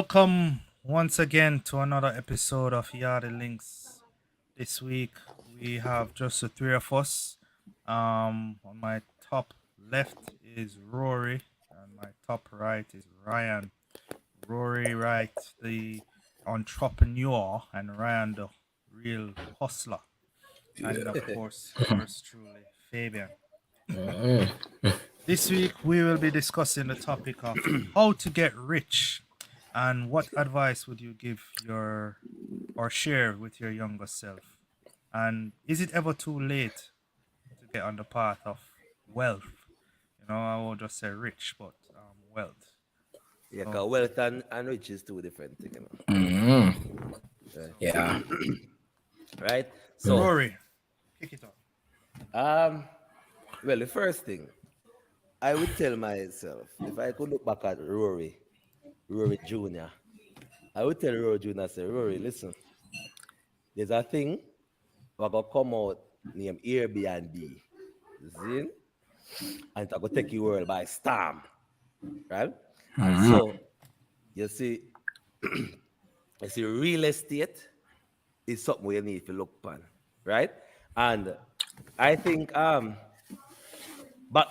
Welcome once again to another episode of Yardy Links. This week we have just the three of us. On my top left is Rory, and my top right is Ryan. Rory, right, the entrepreneur, and Ryan, the real hustler. And of course, yours truly, Fabian. This week we will be discussing the topic of how to get rich and what advice would you give your or share with your younger self? And is it ever too late to get on the path of wealth? I won't just say rich, but wealth. Yeah, So, cause wealth and rich is two different things, Right. Yeah. Right? So, Rory, kick it off. um, well, the first thing I would tell myself, if I could look back at Rory Jr., I would tell Rory Jr., say, Rory, listen, there's a thing we're gonna come out named Airbnb. See? And it's gonna take you world by storm. Right? And so you see, real estate is something we need to look upon, right? And I think back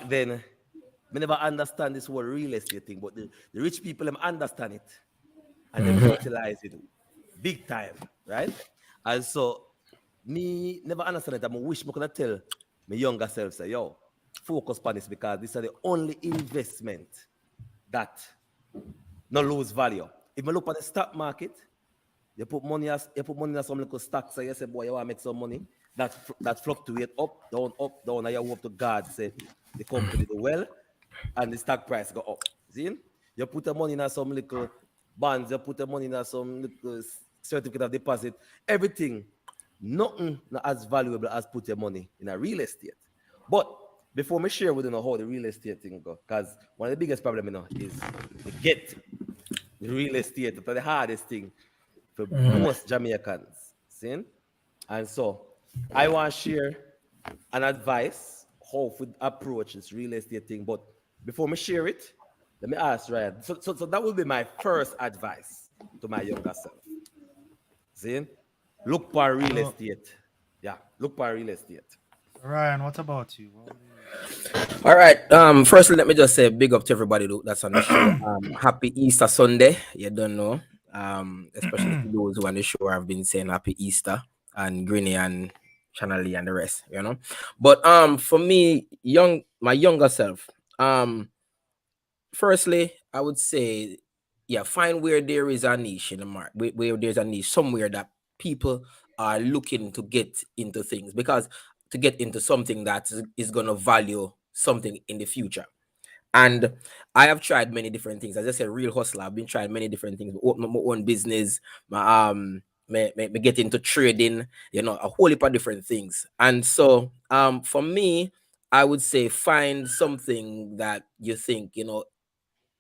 then, we never understand this whole real estate thing, but the rich people them understand it and they utilize it big time, right? And so me never understand it. I wish I could tell my younger self, say, yo, focus on this because this is the only investment that no lose value. If you look at the stock market, you put money in some little stocks, so you say, boy, you want to make some money. That fluctuate up, down, and you hope to God say the company do well and the stock price go up. See? You put the money in some little bonds, you put the money in some little certificate of deposit, everything, nothing not as valuable as put your money in a real estate. But before me share with you how the real estate thing go, because one of the biggest problem is to get the real estate. That's the hardest thing for most Jamaicans. See? And so I want to share an advice how to approach this real estate thing. But before me share it, let me ask Ryan. So that will be my first advice to my younger self. See? Look for real So, estate. Yeah, look for real estate. Ryan, what about you? All right. Firstly, let me just say big up to everybody that's on the show. Happy Easter Sunday. You don't know. Especially to those who on the show have been saying Happy Easter and Greeny and Channelie and the rest, But for me, my younger self, firstly, I would say, yeah, find where there is a niche in the market, where there's a niche somewhere that people are looking to get into things, because to get into something that is going to value something in the future. And I have tried many different things. As I said, real hustler. I've been trying many different things. Open my own business, me get into trading, a whole heap of different things. And so, for me, I would say find something that you think,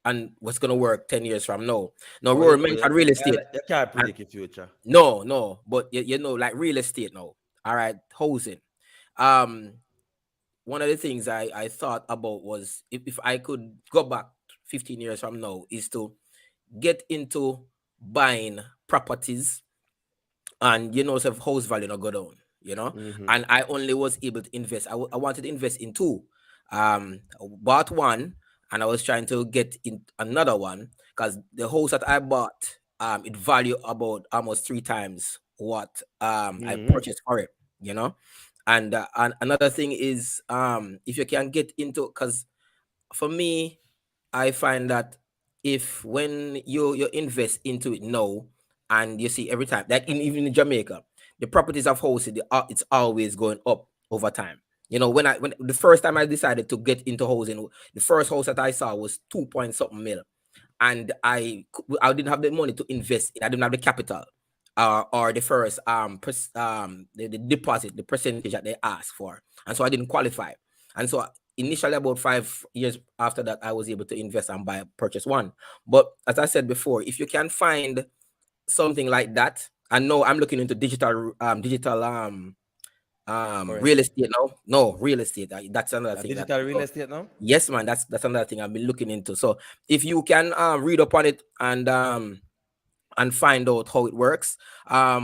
and what's gonna work 10 years from now. Now, Rory mentioned real estate. You can't predict the future. No, but like real estate now. All right, housing. Um, One of the things I thought about was if I could go back 15 years from now, is to get into buying properties, and so if house value not go down, and I only was able to invest. I wanted to invest in two. Bought one, and I was trying to get in another one, because the house that I bought, it value about almost 3 times what I purchased for it, And another thing is, if you can get into, because for me, I find that if when you invest into it now, and you see every time, like even in Jamaica, the properties of houses, it's always going up over time. When the first time I decided to get into housing, the first house that I saw was 2 point something mil, and I didn't have the money to invest. I didn't have the capital, or the first the deposit, the percentage that they asked for, and so I didn't qualify. And so initially, about 5 years after that, I was able to invest and purchase one. But as I said before, if you can find something like that, and no, I'm looking into digital real estate now. No, real estate. That's another thing. Digital real estate now? Yes, man. That's another thing I've been looking into. So if you can read up on it and and find out how it works. I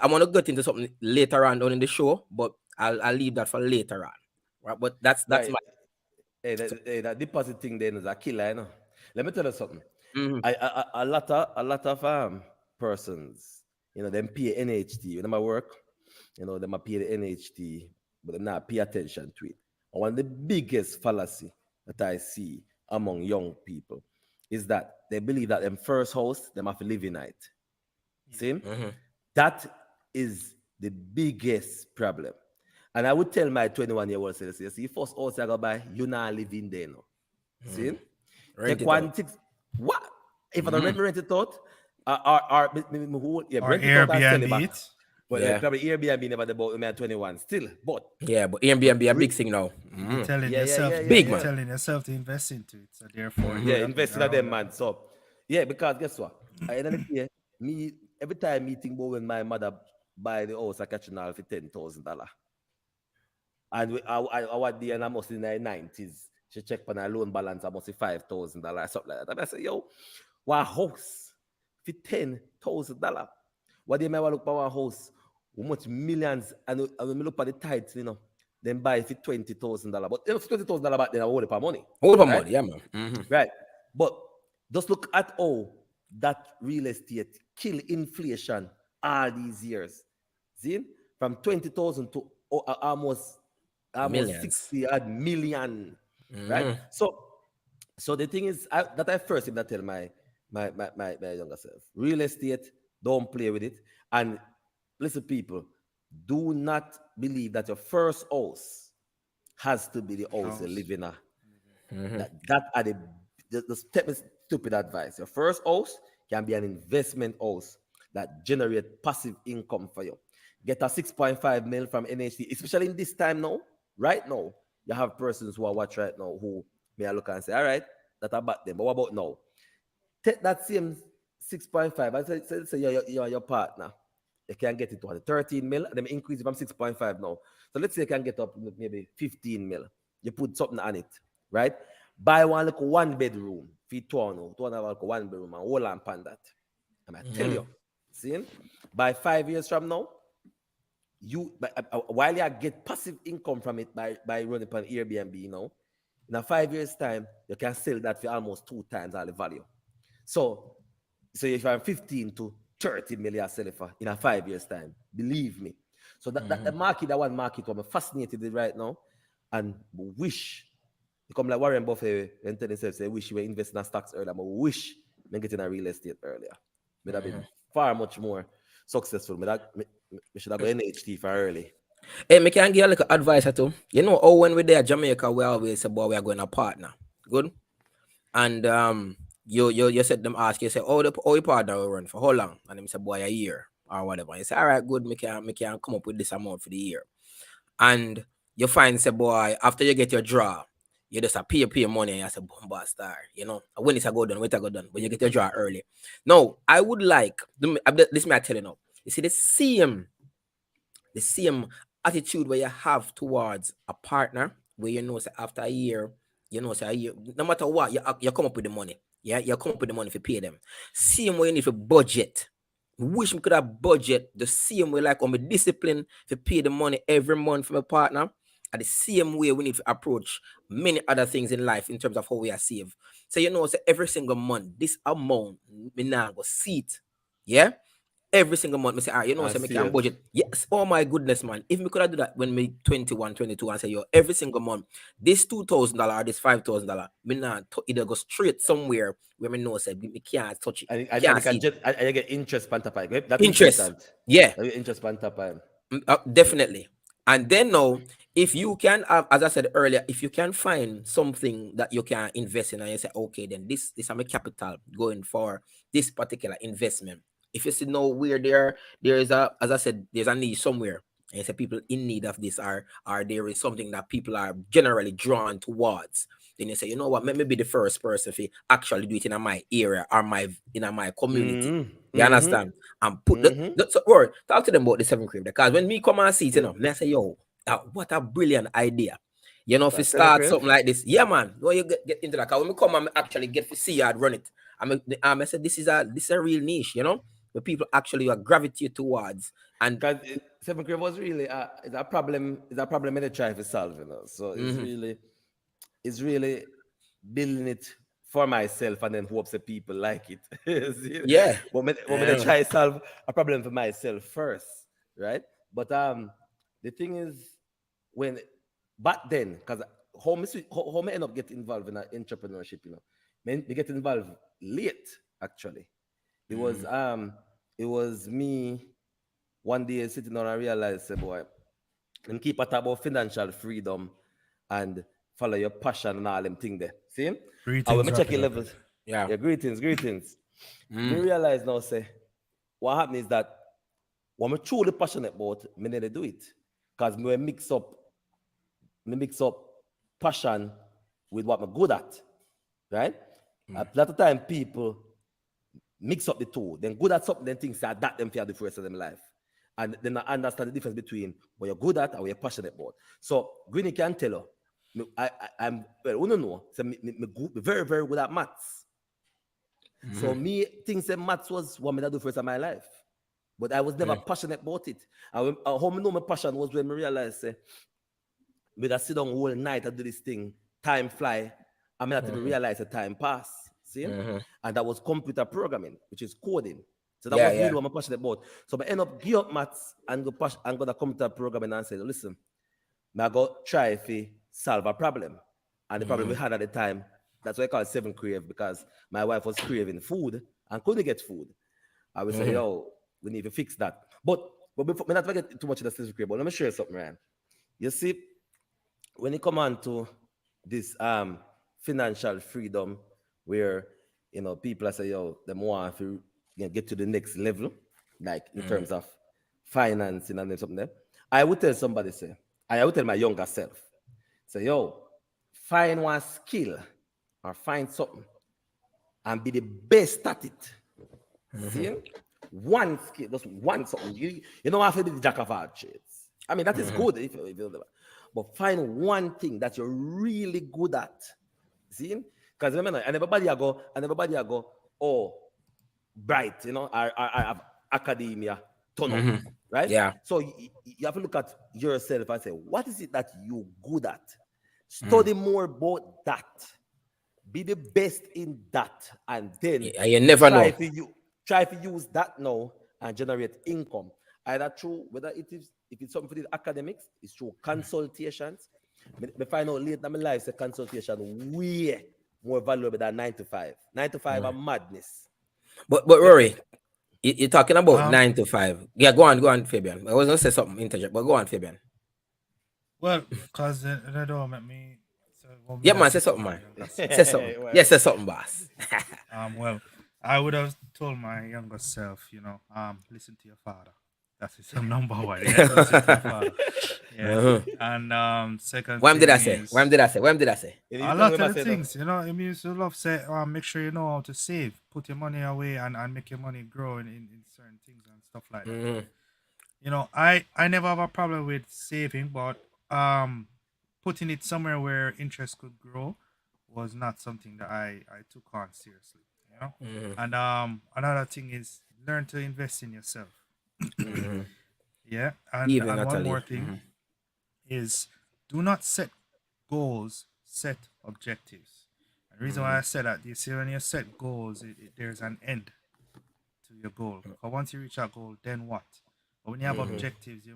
want to get into something later on down in the show, but I'll leave that for later on. Right, but that's Right. my. That deposit thing then is a killer, you know. Let me tell you something. Mhm. A lot of persons, them pay NHT. When them work, them a pay the NHT, but them not pay attention to it. And one of the biggest fallacy that I see among young people is that they believe that them first house, them have to live in it. Yeah. See? Mhm. That is the biggest problem. And I would tell my 21-year-old, say, see, first house I go buy, you not living there now. See? Mhm. Rent Take it out. one six. What? If I don't Mhm. rent it out, Or rent it out and sell it Airbnb back. it. Well, Yeah. probably Airbnb never about me at 21 still. But Yeah, but Airbnb a big thing now. You're Mhm. telling yeah, yeah, yourself yeah, yeah, Big you're yeah. man. telling yourself to invest into it. So therefore Mhm. Yeah, you're invest in around them, that. man. So, yeah, because guess what? At the end of the day, me, every time me think about when my mother buy the house, I catch an for $10,000. And I was there and I must in the 90s. She checked on her loan balance, I must be $5,000, something like that. And I say, yo, one house for $10,000. What do you look for one house? How much millions? And when me look at the tithes, then buy for $20,000. But for $20,000 back then, I hold it for money, All of right? money, yeah, man. Mhm. Right. But just look at how that real estate kill inflation all these years. See? From 20,000 to almost Millions. 60 odd million. Right? Mhm. So the thing is that I first did not tell my younger self. Real estate, don't play with it. And listen, people, do not believe that your first house has to be the The house you house. live in. Mhm. That are the step is stupid advice. Your first house can be an investment house that generate passive income for you. Get a 6.5 mil from NHT, especially in this time now. Right now, you have persons who are watch right now who may look and say, all right, that about them. But what about now? Take that same 6.5 and say you're your partner. You can get it to 13 mil, and then increase it from 6.5 now. So let's say you can get up maybe 15 mil. You put something on it, right? Buy one like one bedroom, feet two and like one bedroom, and hold on pan that. And I tell Mhm. you, see, by 5 years from now, while you get passive income from it by running upon Airbnb, in a 5 years time, you can sell that for almost two times all the value. So, so if I'm 15 to 30 million selling for in a 5 years time, believe me. So that the Mhm. market, that one market, I'm fascinated with right now, and wish you come like Warren Buffett and tell himself, say, wish you were investing in stocks earlier, but wish me getting a real estate earlier. Would have been Mhm. far much more successful. Me should have go NHT for early. Hey, me can give you a little advice or two. You know, oh, when we're there, Jamaica, we always say, boy, we are going to partner. Good. And you said them ask you say, oh your partner will run for how long? And them say, boy, a year or whatever. You say, all right, good, me can come up with this amount for the year. And you find say, boy, after you get your draw, you just a pay money and you say, bomba star, when it's a go done, when it's a go done, but you get your draw early. No, I would like this me I tell you now. You see the same attitude where you have towards a partner, where say after a year, say a year, no matter what, you come up with the money. Yeah, you come up with the money to pay them. Same way you need to budget. Wish we could have budget the same way like I'm a discipline to pay the money every month for my partner. At the same way we need to approach many other things in life in terms of how we are saved. So say every single month, this amount me now go see it. Yeah, every single month, I say, And say, me can save. budget. Yes, oh my goodness, man. If me could have do that when me 21, 22, and say, yo, every single month, this $2,000 or this $5,000, me not either go straight somewhere where me know, say, me can't touch it, And can't you can see it. and you get interest pan top. That's Interest. important. Yeah. You get interest pan top. Definitely. And then now, if you can, as I said earlier, if you can find something that you can invest in, and you say, okay, then this is my capital going for this particular investment. If you see no where there is as I said, there's a need somewhere, and you say people in need of this are there is something that people are generally drawn towards. Then you say, you know what, let me be the first person to actually do it in my area or my community. Mm-hmm. You Mm-hmm. understand? And put Mm-hmm. so, word, talk to them about the seven crib. Because when me come and see it, Yeah. me I say, yo, what a brilliant idea. If you But seven start crib. something like this, yeah, man. No, you get into that. Because when me come and me actually get to see you run it. I said, this is a real niche, where people actually gravitate towards. And Because seven crave was really it's a problem. It's a problem in the try to solve, you know. So it's really building it for myself and then hopes that people like it. See? yeah, When I try to solve a problem for myself first, right? But the thing is when back then, because how me end up getting involved in entrepreneurship, you know, me get involved late actually. It was um it was me one day sitting down and realized, say, boy, and keep at about financial freedom and follow your passion and all them thing there. See? I will Greetings, me check your Rapid levels. Rapid. yeah, Yeah, greetings. Me realize now, say, what happened is that what I'm truly passionate about, me need to do it. Because me mix up passion with what I'm good at. Right? A lot of time people mix up the two. Then good at something, then things that them for the first of them life. And then I understand the difference between what you're good at and what you're passionate about. So Greeny can tell you, I'm well, we don't know. So very, very good at maths. So me things that maths was what I do first in my life. But I was never passionate about it. How me know my passion was when I realized me that sit down all night and do this thing, time fly, I may not even realize the time pass. See? And that was computer programming, which is coding. So that yeah, was yeah. really what I'm passionate about. So I end up give up maths and go the computer programming and say, listen, I go try to solve a problem. And the problem we had at the time, that's why I call it seven crave, because my wife was craving food and couldn't get food. I would say, yo, we need to fix that. But before me not get too much of the seven crave, but let me show you something, Ryan. You see, when it come on to this financial freedom, where people are say, yo, them want to get to the next level, like in terms of financing and something there. I would tell somebody, say, I would tell my younger self, say, yo, find one skill or find something and be the best at it. See? One skill, just one something. You don't have to be the jack of all trades. I mean, that is good if you do that. But find one thing that you're really good at. See? Because remember, and everybody I go, oh, bright, I have academia, turn up, right? Yeah. So you have to look at yourself and say, what is it that you're good at? Study more about that. Be the best in that, and then Yeah, you never try know. to you try to use that now and generate income. Either through whether it is if it's something for the academics, it's through consultations. Me find out late in my life, say consultation way more valuable than 9 to 5. 9 to 5 are madness. But Eh, Rory, you're talking about Um, 9 to 5. Yeah, go on, Fabian. I was gonna say something interject, but go on, Fabian. well, cause they don't make me. So what Yeah, would I man, say say to something, my man. younger self? Say something. well, Yeah, say something, boss. Well, I would have told my younger self, listen to your father. That is the number one. Yeah, listen to your father. Yeah, and second What did I thing say? What is did I say? What did I say? you a tell lot me of I the say no. things, it means to love say, make sure you know how to save, put your money away, and make your money grow in certain things and stuff like that. And I never have a problem with saving, but putting it somewhere where interest could grow was not something that I took on seriously. And another thing is learn to invest in yourself. Yeah, and Even and one Natalie. more thing is do not set goals, set objectives. And the reason why I said that, you see, when you set goals, there's an end to your goal. Because once you reach that goal, then what? But when you have objectives, you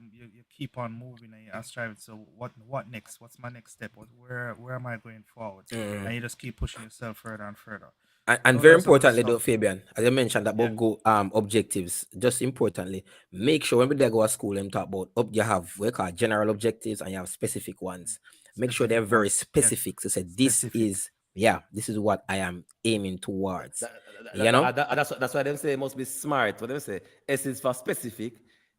keep on moving and you're striving. So what next? What's my next step? Where am I going forward? And you just keep pushing yourself further and further. And So very those are the importantly, though, stuff. Fabian, as I mentioned Yeah, about go objectives, just importantly, make sure when we go to school and talk about you have what you call general objectives and you have specific ones. Make sure they're specific very ones. Yes, specific. So say specific. this is what I am aiming towards. That, You know? that's why them say it must be smart. What them say? S is for specific.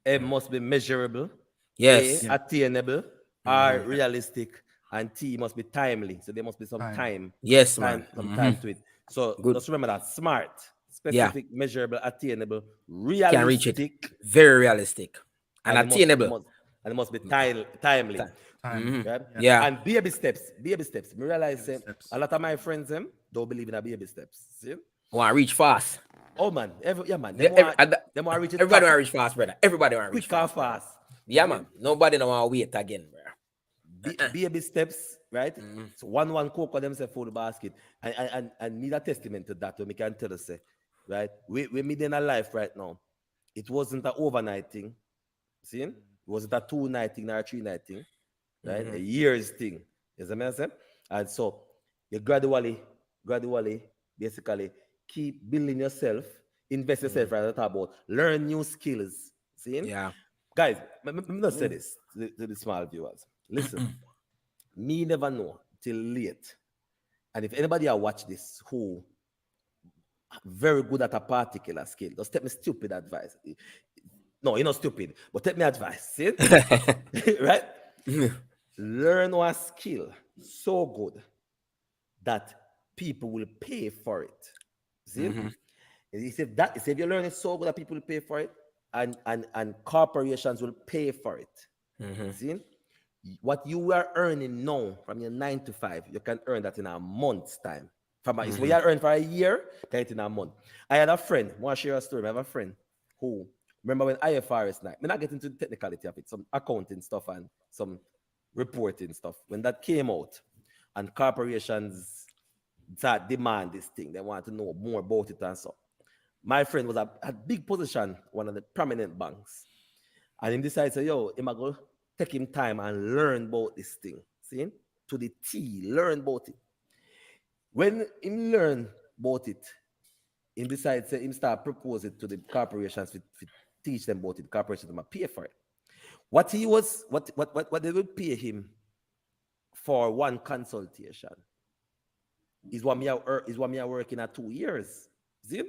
M must be measurable. A Yes. Yeah, attainable. R yeah. realistic. And T must be timely. So there must be some Timely. Yes, man. some time to it. So Good. just remember that smart, Yeah. specific, measurable, attainable, Can reach it. realistic, Very realistic and and it attainable. must and it must be timely. Timely. Right? Yeah. Yeah. And baby steps. Baby steps. Me realize Baby a steps. lot of my friends them don't believe in a baby steps. See? Want to reach fast. Oh man, yeah man. The- every- and the- Them want reach the Everybody want top to reach fast, brother. Everybody want to reach quick and fast, brother. fast. Yeah, See? man. Nobody don't want to wait again, bro. Baby steps, right? Mm-hmm. So one cocoa themselves for the basket. And need a testament to that, so we can tell us, say, right? We meet in a life right now. It wasn't an overnight thing. See? It wasn't a 2 night thing or a 3 night thing, right? A Mm-hmm. year's thing. You see what I'm saying? And so you gradually, basically keep building yourself, invest yourself, right? At about learn new skills. See? Yeah. Guys, let me not say this to the small viewers. Listen, me never know till late. And if anybody I watch this who very good at a particular skill, just take me stupid advice. No, you're not stupid, but take me advice. See? Right? Learn one skill so good that people will pay for it. See? Mm-hmm. He said that he said if you learn it so good that people will pay for it, and corporations will pay for it. Mm-hmm. See? What you are earning now from your 9 to 5, you can earn that in a month's time. It's what you earn for a year, can it in a month. I had a friend, I want to share a story. I have a friend who, remember when IFRS 9, I'm not getting into the technicality of it, some accounting stuff and some reporting stuff. When that came out and corporations that demand this thing, they want to know more about it and so. My friend was a big position, one of the prominent banks. And him decided, say, yo, him a go take him time and learn about this thing. See? To the T, learn about it. When him learn about it, him decide, say, him start propose it to the corporations to teach them about it. The corporations them pay for it. What they will pay him for one consultation is what me are working at 2 years. See?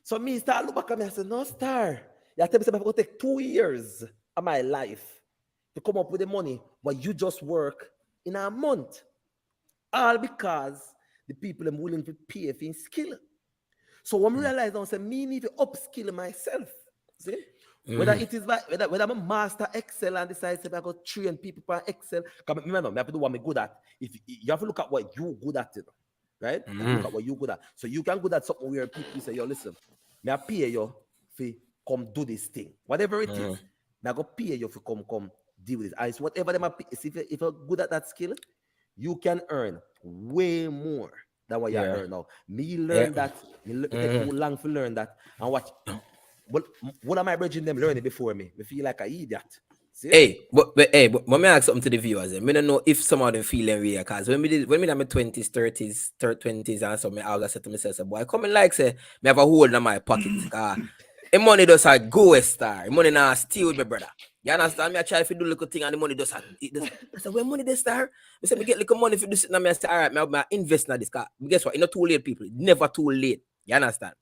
So me start look back at me and say, no, star. You tell me something going to take 2 years of my life to come up with the money, but you just work in a month. All because the people are willing to pay for skill. So when I realize now, say, me need to upskill myself. See? Whether it is like, whether I'm a master Excel and decide to go train people for Excel, because remember, I have to do what I'm good at. If you have to look at what you're good at, right? You have to look at what you're good at. So you can good at something where people say, yo, listen, may I pay you for come do this thing, whatever it is. May I go pay you for come deal with it. And it's whatever them if you're good at that skill, you can earn way more than what you Yeah. earn now. Me Yeah. learn that. It take me long to learn that and watch. But one of my brethren them learn it before me. I feel like an idiot. See? But let me ask something to the viewers. I don't know if some of them feeling real, because when me in my 20s, 30s, 20s, and so, I always say to myself, say, boy, come and like say, me have a hole in my pocket. The money does a go star. The money now steal with my brother. You understand me? I try to do little thing and the money does a. I say, when money they star? I say, me get little money for this. And I say, all right, me invest in this. Cause guess what? It's not too late, people. It's never too late. You understand?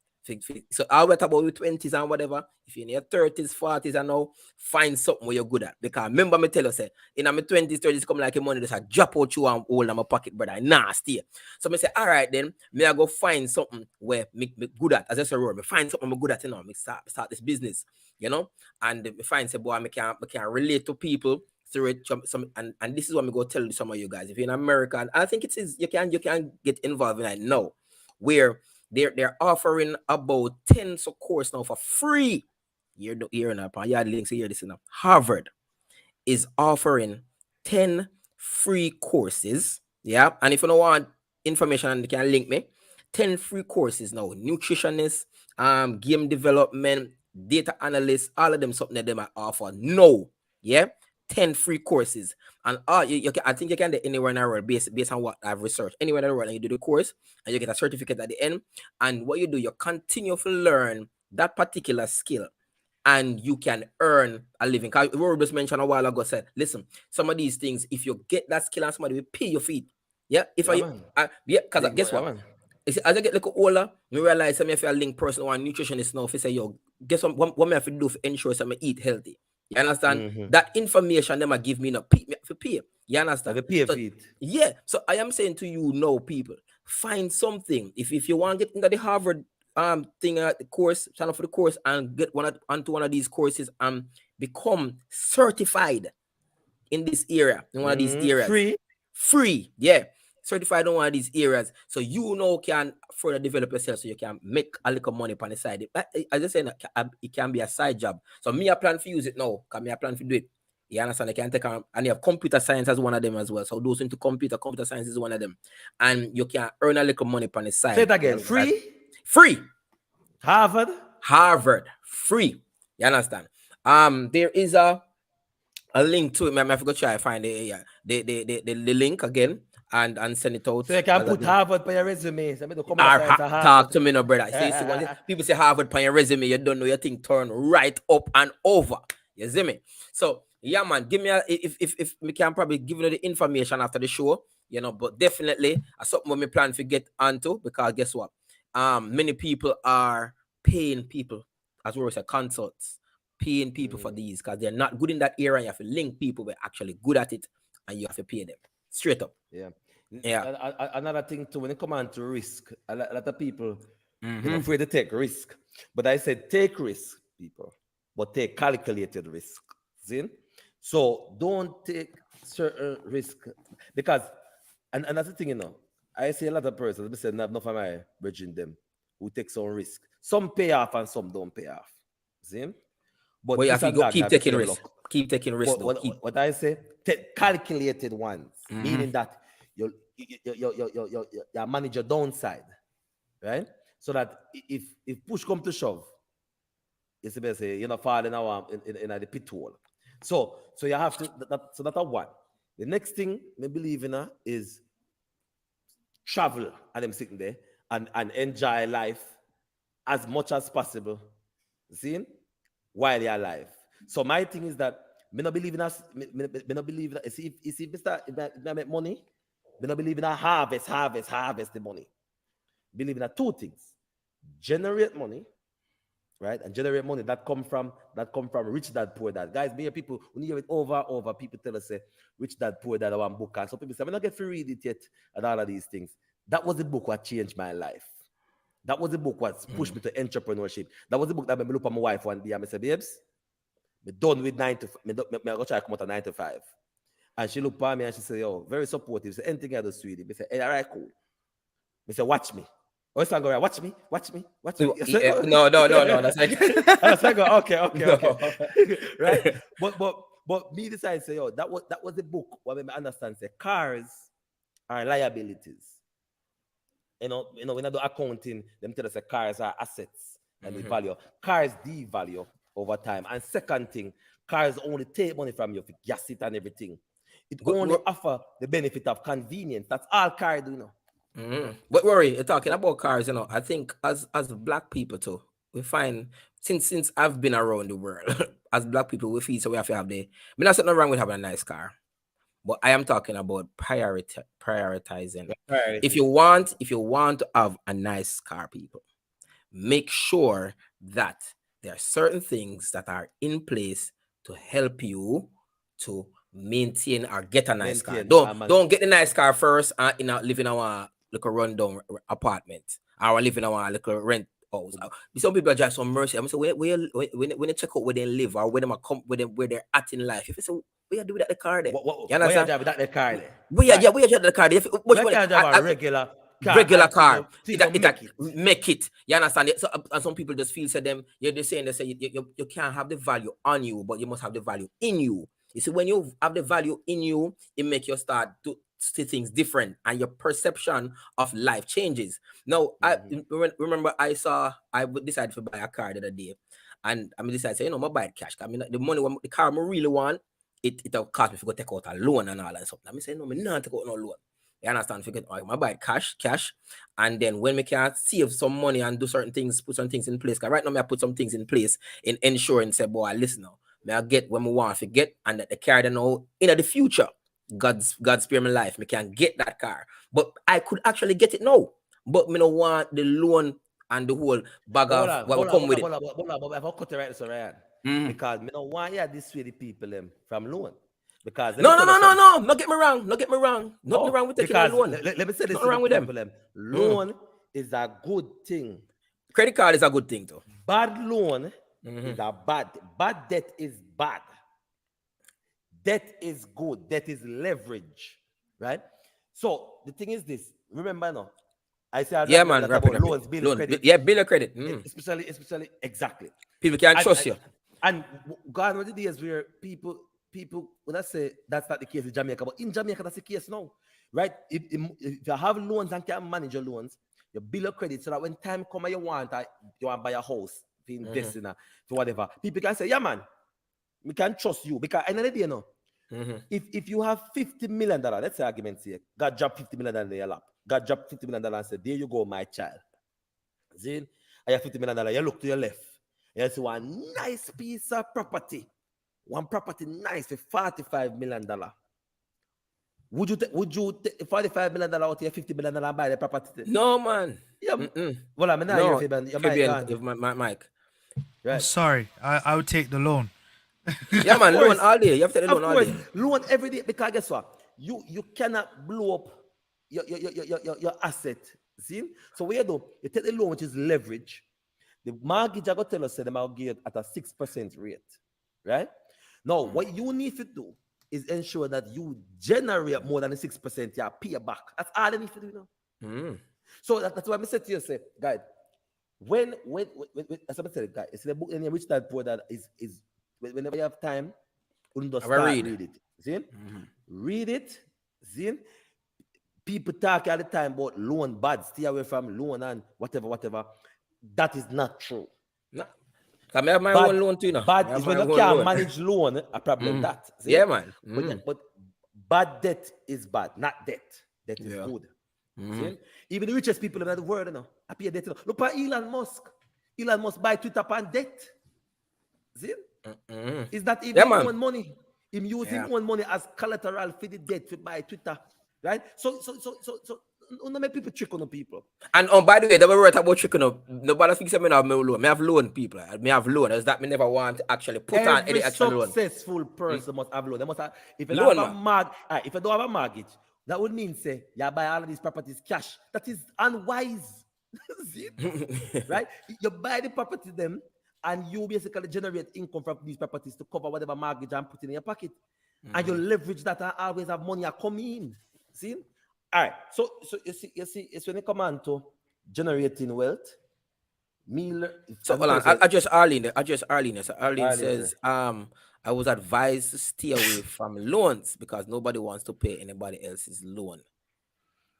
So I went about your 20s and whatever. If you're in your 30s, 40s and now, find something where you're good at. Because remember me tell you, say, in my 20s, 30s, come like your money, just a drop out you and hold in my pocket, brother. Nasty. So I say, all right then, me I go find something where me good at. As I say, me find something I'm good at, you know, me start this business, you know. And me find say, boy, me can relate to people through it. And this is what me go tell some of you guys. If you're in America, and I think it is you can get involved in it now, where they're offering about 10 so course now for free. You're now, yeah, links here. This now. Harvard is offering 10 free courses. Yeah. And if you don't want information, you can link me. 10 free courses now. Nutritionist, game development, data analyst, all of them something that they might offer. No. Yeah. 10 free courses. And I think you can get anywhere in the world based on what I've researched. Anywhere in the world, and you do the course and you get a certificate at the end. And what you do, you continue to learn that particular skill and you can earn a living. Because we just mentioned a while ago, said, listen, some of these things, if you get that skill and somebody will pay your feet. Yeah, if Yeah, man. because Big guess money, what? man. As I get like older, I realize some if you're a link person or a nutritionist now, if you say, yo, guess what me have to do to ensure that I eat healthy. You understand? That information them give me no pay me for pay. You understand? Have a pay So feet. yeah, so I am saying to you now, people, find something. If you want to get into the Harvard thing at the course, channel for the course, and get onto one of these courses and become certified in this area, in one of these areas. Free. Free, yeah. certified in one of these areas, so you know can further develop yourself, so you can make a little money on the side. I just saying that it can be a side job. So me, I plan to use it now. Cause me, I plan to do it. You understand? I can take on, and you have computer science as one of them as well. So those into computer science is one of them, and you can earn a little money on the Say side. it again. Free? Free. Harvard? Harvard, free. You understand? There is a link to it. I forgot to try find the link again and send it out. So you can put Harvard on your resume. So I do computer Or science at talk Harvard. to me, no brother. So you see, when people say Harvard on your resume, you don't know your thing turn right up and over. You see me? So yeah, man, give me if we can probably give you the information after the show, you know, but definitely something we plan to get onto, because guess what? Many people are paying people, as we say, consults, paying people for these because they're not good in that area. You have to link people who are actually good at it, and you have to pay them straight up. Yeah. Yeah. Another thing too, when it comes on to risk, a lot of people, Mm-hmm. afraid to take risk. But I said take risk, people, but take calculated risk. See? So don't take certain risk, because and that's the thing, I see a lot of persons, I said enough of my bridging them who take some risk. Some pay off and some don't pay off. See? But But you this have to and go that, keep have to see taking them risks. luck. Keep taking risks, though. What I say, take calculated ones, meaning that you manage your downside, right? So that if push come to shove, it's the say you're not falling now in the pit hole. So you have to so that's one. The next thing I believe in is travel and them sitting there and enjoy life as much as possible. See? While you're alive. So my thing is that me not believe in us. Me not believe that. See, if I make money, me not believe in a harvest the money. Believe in two things: generate money, right, and generate money that come from rich dad poor dad. Guys, me people when you hear it over, people tell us say rich dad poor dad I want book, and some people say I not get to read it yet, and all of these things. That was the book that changed my life. That was the book that pushed me to entrepreneurship. That was the book that made me look at my wife one day and I said, babes, me done with 9 to 5. Me go try to come out of 9 to 5. And she looked at me and she said, yo, very supportive. She said, anything I do, sweetie. Me said, hey, all right, cool. Me said, watch me. Oh, it's not going, watch me. No. That's like And I said, okay. no. Right? But me decided to say, yo, that was the book what made me understand. Say, cars are liabilities. When I do accounting, them tell us that cars are assets and the value. Cars devalue over time. And second thing, cars only take money from you for gas it and everything. It only offer the benefit of convenience. That's all cars do. But worry, you're talking about cars, I think as black people too, we find since I've been around the world, as black people, we feel so we have to have the. I mean, there's nothing wrong with having a nice car, but I am talking about prioritizing. If you want to have a nice car, people, make sure that there are certain things that are in place to help you to maintain or get a nice car. Don't get the nice car first and live in our little rundown apartment or live in our little rent house. Some people just some mercy. I'm saying when they check out where they live or where they come where they're at in life. If you say we are doing that the car there, you understand? Drive that the car there. We are driving the car there. We can't drive a regular car. It Make it. You understand? So, and some people just feel say them. They say you can't have the value on you, but you must have the value in you. You see, when you have the value in you, it makes you start to see things different, and your perception of life changes. Now, I remember I decided to buy a car the other day, and I decided to say, I buy it cash. I mean, the money, the car I really want, it'll cost me if I go take out a loan and all and stuff. I say, no, I not take out no loan. You understand? Forget, I buy it cash, and then when we can save some money and do certain things, put some things in place. Because right now, I put some things in place in insurance. Say, boy, listen now. May I get when we want to get, and that the car don't know in the future. God spare my life. Me can get that car, but I could actually get it now. But me don't want the loan and the whole bag of what will come with it. I've cut it right, so right. Because me don't want this way the people from loan. Because no. Not get me wrong. Nothing wrong with taking a loan. Let me say this Nothing wrong with them. Loan is a good thing. Credit card is a good thing too. Bad loan is a bad. Bad debt is bad. Debt is good. Debt is leverage, right? So the thing is this. Remember now, I say I Yeah, drop a man. lot Rapid, about rapid. loans, bill Loan. credit, Yeah, bill of credit. especially exactly. People can't And trust you. gone were the days where people when I say that's not the case in Jamaica, but in Jamaica that's the case now, right? If you have loans and can manage your loans, you bill your credit so that when time come and you want to buy a house, to Mm-hmm. invest in a for whatever, people can say, yeah man, we can trust you because another day, you know, Mm-hmm. if you have $50 million, let's say argument here, God drop $50 million in your lap, God drop $50 million and say, there you go, my child. See, I have $50 million. You look to your left. You see one nice piece of property. One property nice for $45 million. Would you take $45 million out of your $50 million and buy the property? No, man. Yeah. Mm-mm. Well, I mean, now you're No, Fabian, your mic Fabian, gone. if my Mike. Oh, Right. sorry. I would take the loan. Yeah, Of man. Loan course. all day. You have to take the Of loan all course. day. Loan every day because guess what? You cannot blow up your asset. See? So what you do, you take the loan, which is leverage. The mortgage I got tell us say them I'll give at a 6% rate. Right? Now, what you need to do is ensure that you generate more than the 6% you pay back. That's all you need to do now. Mm. So that's why I said to you, say, guys, when as I said, guys, it's the book in the rich dad poor dad is whenever you have time, you just Have a start read. read it. See? Mm-hmm. Read it. See? People talk all the time about loan bad, stay away from loan and whatever. That is not true. Nah. Cause I have my own Bad, loan too, you know. I bad have is my when you own can't loan. manage loan, a problem Mm. that. See? Yeah, man. But Mm. but bad debt is bad, not debt. Debt is Yeah. good. Mm-hmm. See? Even the richest people in the world, you know, I pay debt. You know. Look at Elon Musk. Elon Musk buy Twitter upon debt. See? Mm-hmm. Is that even Yeah, him man. own money? Him use him Yeah. own money as collateral for the debt to buy Twitter. Right? So don't make people trick on the people. And by the way, they were right about tricking up. Nobody thinks I mean have no loan. Me have loan people. Me have loan. Is that me never want to actually put on Every any extra loan. successful person must have loan. They must have, if you don't Loan, have a man. if you don't have a mortgage, that would mean say you buy all of these properties cash. That is unwise. See? Right? You buy the property them and you basically generate income from these properties to cover whatever mortgage I'm putting in your pocket. And you leverage that and always have money coming in. See? All right. So you see, it's when you come on to generating wealth, So as I hold tell you, on. say, I just Arlene. I just Arlene. So Arlene Arlene say, says, I was advised to stay away from loans because nobody wants to pay anybody else's loan.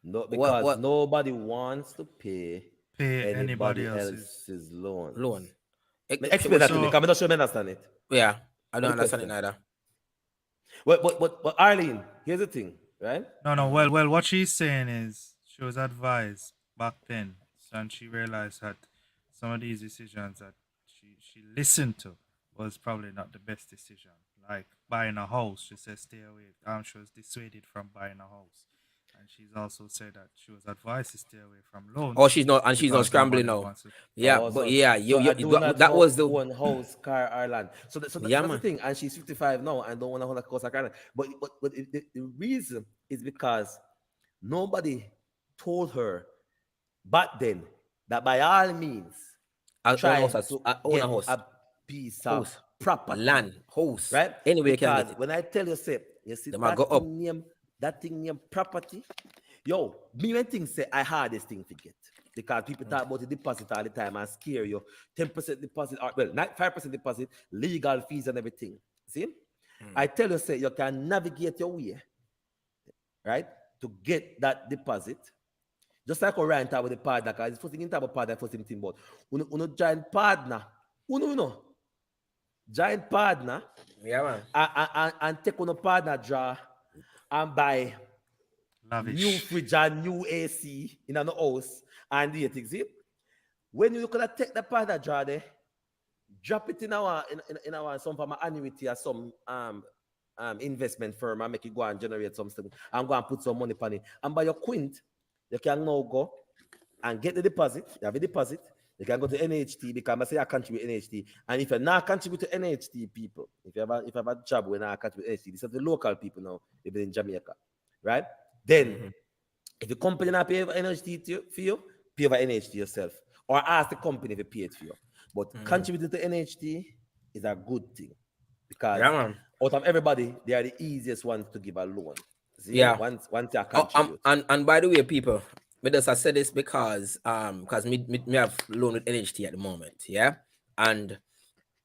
no, because What nobody wants to pay Pay anybody anybody else's. else's loans. loan? Explain that to me, So because I'm not sure I understand it. Yeah, I don't What the understand it question? neither. But Arlene, here's the thing, right? no. Well. What she's saying is she was advised back then, and she realized that some of these decisions that she listened to was probably not the best decision. Like buying a house, she said stay away. She was dissuaded from buying a house, and she's also said that she was advised to stay away from Oh, loans she's not because scrambling nobody now. wants to. Yeah, Oh, but yeah, so I do not that was the own house, car, or land. yeah, That's the man. thing. And she's 55 now and don't want to own a house, or car. Land. But the reason is because nobody told her back then that by all means I own a try house, to I own a get house, a piece of house, property, land, house. right? Anywhere you can Because get it. when I tell you, say, you see They might go up. that thing named property, yo, me when things say I hardest thing to get. Because people talk about the deposit all the time and scare you. 10% deposit, or, well, not 5% deposit, legal fees and everything. See? I tell you, say, you can navigate your way, right, to get that deposit. Just like Orion talk with the partner, because it's first thing in talk about partner, first thing about. Uno giant partner, uno, giant partner, Yeah, man. and take on a partner draw and buy new Lavish. fridge and new AC in an house and the things. See? When you could take the partner draw there, drop it in our some form of annuity or some investment firm and make it go and generate something and go and put some money on it. And by your quint, you can now go and get the deposit. You have a deposit. You can go to NHT because I say I contribute NHT. And if you're not contribute to NHT people, if you have a job when I contribute NHT, these are the local people now living in Jamaica, right? Then if the company not pay for NHT for you, pay for NHT yourself. Or ask the company to pay it for you. But contributing to NHT is a good thing Yeah, because man. out of everybody, they are the easiest ones to give a loan. See, Yeah. once you Oh, contribute. and by the way, people, me just I said this because me have loan with NHT at the moment, yeah. And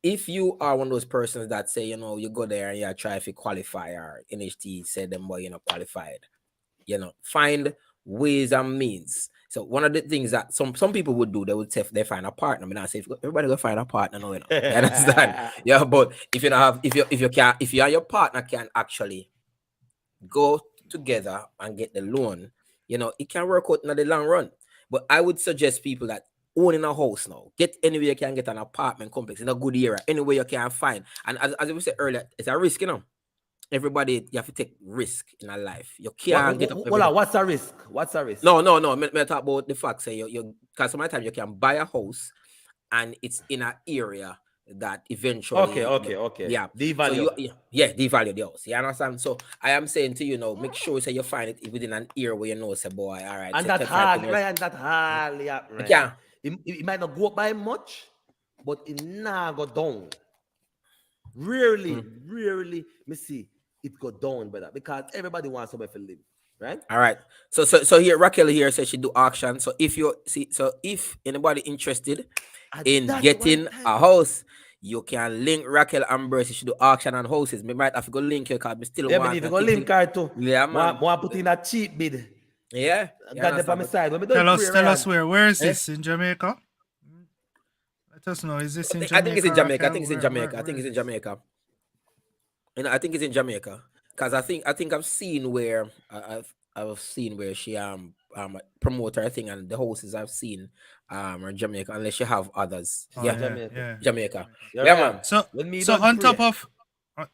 if you are one of those persons that say, you go there and you try if you qualify, or NHT said them boy you're not qualified, find ways and means. So one of the things that some people would do, they would say if they find a partner. I mean, I say everybody go find a partner, no, you understand? Yeah, but if you don't have, if you can, if you and your partner can actually go together and get the loan, it can work out in the long run. But I would suggest people that owning a house now, get anywhere you can get an apartment complex in a good area, anywhere you can find. And as we said earlier, it's a risk. Everybody, you have to take risk in a life. You can't get up every day. What's a risk? What's a risk? No. Me talk about the fact say you because sometimes you can buy a house and it's in an area that Okay, eventually, okay, okay. yeah. The So value. yeah, devalue the house. You understand? So I am saying to you now, make sure say you find it within an area where say, boy, all right, And say that 10, hard, 10 years. Ryan, that hardly happen, You Ryan. can. It might not go up by much, but it nah go down. Rarely, Mm. rarely, me see it go down, brother, because everybody wants somewhere to live, right? All right. So here Raquel here says she do auction. So if you see, so if anybody interested At in that one getting a time. house, you can link Raquel Ambrose. She do auction and houses. We might have to go link her because we still Yeah, me want need to the go thing link to. her too. Yeah, man. More put in a cheap bid. Yeah, you God up on understand? my But side. When me don't pray, Tell us Ryan. where is eh? this in Jamaica? Let us know. Is this in I think it's in Jamaica, Jamaica. I Raquel? think it's in Where Jamaica. I where think is it's in this? Jamaica. I think it's in Jamaica because I think I've seen where I've seen where she promote her thing, and the houses I've seen are Jamaica unless you have others. Oh Yeah, yeah, Jamaica. yeah, Jamaica. Jamaica. Yeah, Yeah, Ryan. man. So When me so don't pray.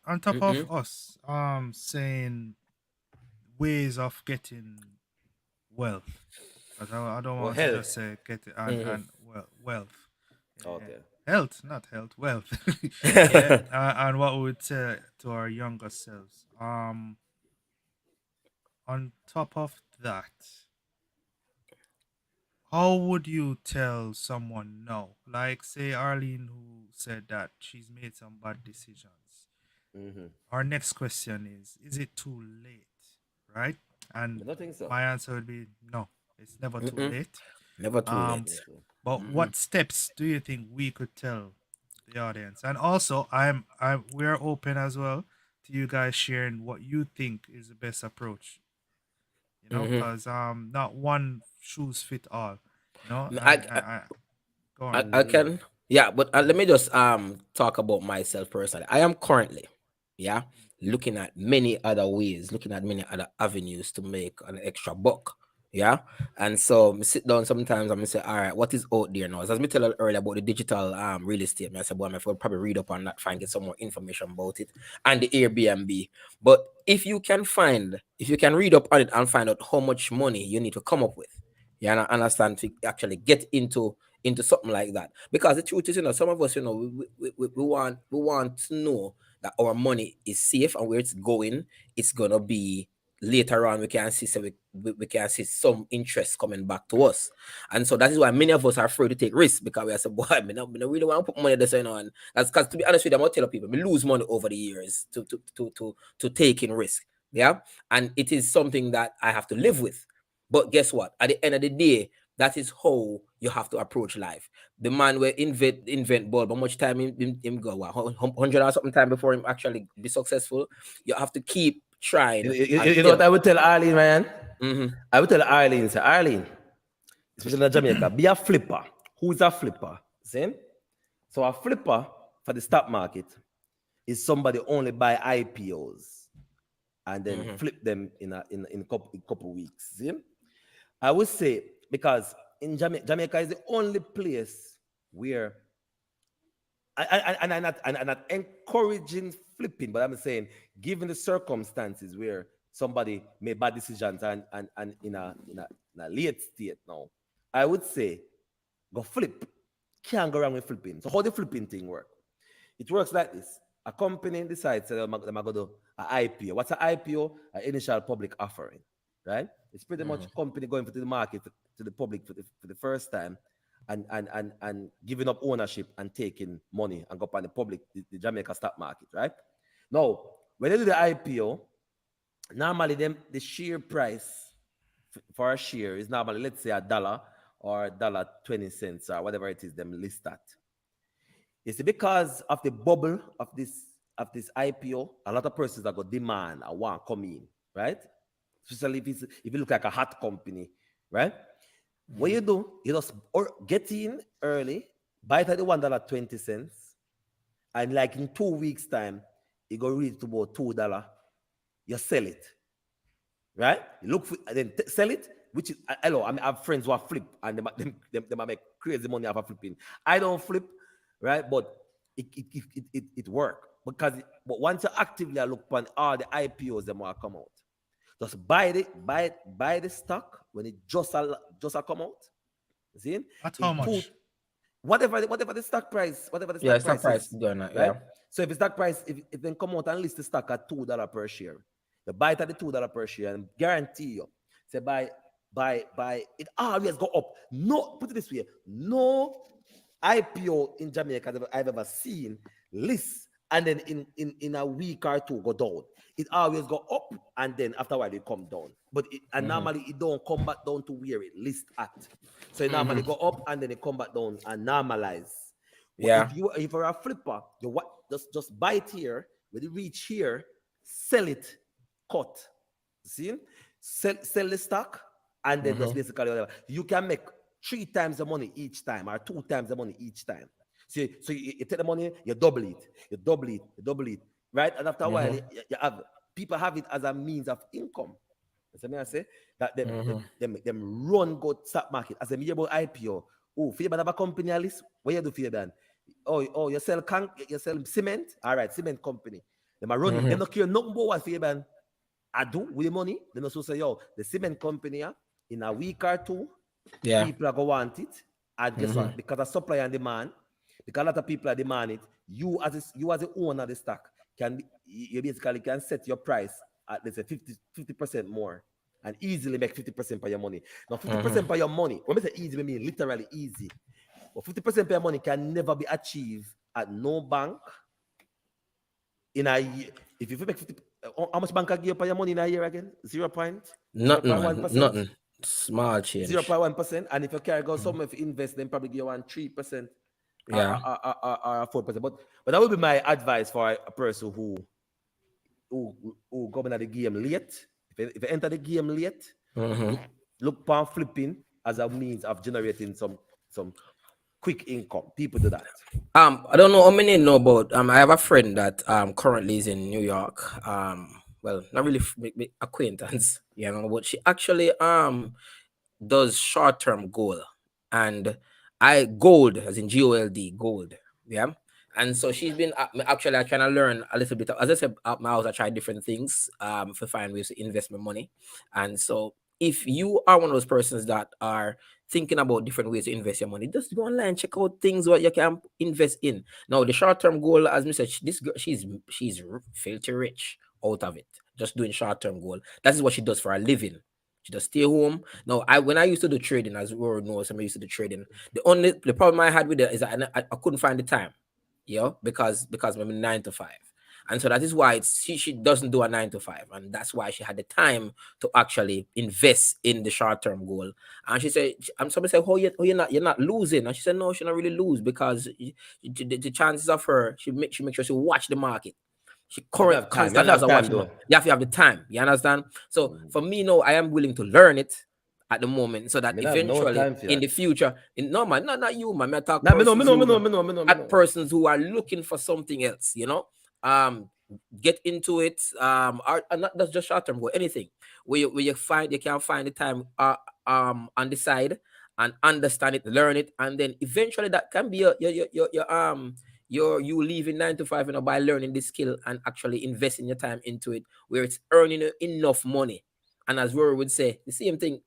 on top of Mm-mm. us saying ways of getting wealth, because I don't Or want to just health. say get it Mm-hmm. and wealth. Yeah. Okay. Health, not health, wealth. Yeah, and what we would say to our younger selves. On top of that, how would you tell someone no? Like, say, Arlene, who said that she's made some bad decisions. Mm-hmm. Our next question is it too late? Right? I And don't think so. my answer would be no, it's never too Mm-mm. late. Never too Um, late. Me too. but Mm-hmm. what steps do you think we could tell the audience? And also, we're open as well to you guys sharing what you think is the best approach. Mm-hmm. Because not one shoes fit all. I, I go on. I Mm-hmm. can, yeah, but let me just talk about myself personally. I am currently, yeah, looking at many other ways, looking at many other avenues to make an extra buck. Yeah. And so me sit down sometimes and me say, all right, what is out there now? As me tell you earlier about the digital real estate, me I said, boy, I will probably read up on that, find get some more information about it and the Airbnb. But if you can read up on it and find out how much money you need to come up with, yeah, and I understand to actually get into something like that. Because the truth is, some of us, we want to know that our money is safe and where it's going, it's gonna be later on. We can see so we can see some interest coming back to us. And so that is why many of us are afraid to take risks because we are saying, boy, me not really want to put money there, and that's because to be honest with you, I'm gonna tell people we lose money over the years to taking risk. Yeah. And it is something that I have to live with. But guess what? At the end of the day, that is how you have to approach life. The man will invent bulb. How much time him go? What, 100 or something time before him actually be successful. You have to keep trying You know what until. I would tell Arlene, man? Mm-hmm, I would tell Arlene, say, Arlene, especially in Jamaica, be a flipper. Who's a flipper? See? So a flipper for the stock market is somebody only buy IPOs and then mm-hmm, flip them in couple weeks. See? I would say because in Jamaica is the only place where and I'm not encouraging flipping, but I'm saying given the circumstances where somebody made bad decisions and in a late state now, I would say go flip. Can't go wrong with flipping. So how the flipping thing work? It works like this. A company decides that they're going to do an IPO. What's an IPO? An initial public offering, right? It's pretty mm-hmm, much company going to the market to the public for the first time and giving up ownership and taking money and go up on the public, the Jamaica stock market, right? Now, when they do the IPO, Normally, them the share price for a share is normally, let's say, a dollar or $1.20 or whatever it is them list at. It's because of the bubble of this IPO. A lot of persons that got demand and want come in, right? Especially if you look like a hot company, right? What you do, you just get in early, buy it at the $1.20, and like in 2 weeks' time, it go reach to about $2. You sell it, right? You look for and then sell it, which is hello. I mean, I have friends who are flip and they might make crazy money off of flipping. I don't flip, right? But it work because but once you actively look upon all the IPOs them will come out. Just buy the stock when it just a come out. See? At how In two much? whatever the stock price, whatever the Yeah, stock stock price price is, going up. right? Yeah. So if the stock price, if then come out and list the stock at $2 per share, you buy it at the $2 per share and guarantee you, say buy it always go up. No, put it this way, no IPO in Jamaica that I've ever seen list and then in a week or two go down. It always go up and then after a while it come down. But and Mm-hmm. normally it don't come back down to where it list at. So it normally Mm-hmm. go up and then it come back down and normalize. But Yeah. if you're a flipper, you what just buy it here, when you reach here, sell it, cut. See? Sell the stock and then just Mm-hmm. basically whatever. You can make 3 times the money each time or 2 times the money each time. So you take the money, you double it, you double it, you double it, right? And after a while, Mm-hmm. you have people have it as a means of income. That's what I say that Mm-hmm. them run go stock market as a me about IPO. Oh, Fabian have a company at least. What you do, Fabian? Oh, you sell cement. All right, cement company. Them are running. Them Mm-hmm. not care nothing about what Fabian I do with the money. Them also say, yo, the cement company in a week or two, Yeah. people are going to want it. And guess Mm-hmm. what? Because of supply and demand, because a lot of people are demanding it, you as the owner of the stock you basically can set your price at let's say 50% more and easily make 50% of your money. Now 50% Mm-hmm. of your money, when I say easy, I mean literally easy. But 50% of your money can never be achieved at no bank in a year. If you make 50, how much bank can give you for your money in a year again? 0 point, Nothing, man. 0.1%. Nothing. Small change. 0.1%. And if you carry go Mhm. somewhere if you invest, then probably give you 3% Yeah. or 4%. But that would be my advice for a person who go into the game late. If you enter the game late, Mm-hmm. look look upon flipping as a means of generating some quick income. People do that. I don't know how many know about. I have a friend that currently is in New York. Well, not really acquaintance, but she actually does short term goal, and I gold as in GOLD gold. Yeah. And so she's been actually trying to learn a little bit. As I said, at my house, I try different things to find ways to invest my money. And so, if you are one of those persons that are thinking about different ways to invest your money, just go online, check out things what you can invest in. Now, the short term goal, as I said, this girl, she's filthy rich out of it, just doing short term goal. That is what she does for a living. She just stay home. No, I when I used to do trading, as we all know, somebody used to do trading. The problem I had with it is that I couldn't find the time, because I'm 9 to 5, and so that is why she doesn't do a 9 to 5, and that's why she had the time to actually invest in the short term goal. And she said, and somebody said, oh, you're not losing, and she said, no, she not really lose because the chances of her, she make sure she watch the market. She You have to have time. You have constantly to has have a time watching up. though. You have to have the time. You understand? So Mm. for me, no, I am willing to learn it at the moment, so that Me not have no eventually time for in that. the future, no man, not you, man. I talk Nah, me know, me persons know, me who know, know, me know, me know, me at know. persons who are looking for something else. Um, get into it. Or not that's just short term goal. Anything where you find you can find the time on the side and understand it, learn it, and then eventually that can be you leaving 9 to 5, by learning this skill and actually investing your time into it, where it's earning enough money. And as Rory would say, the same thing,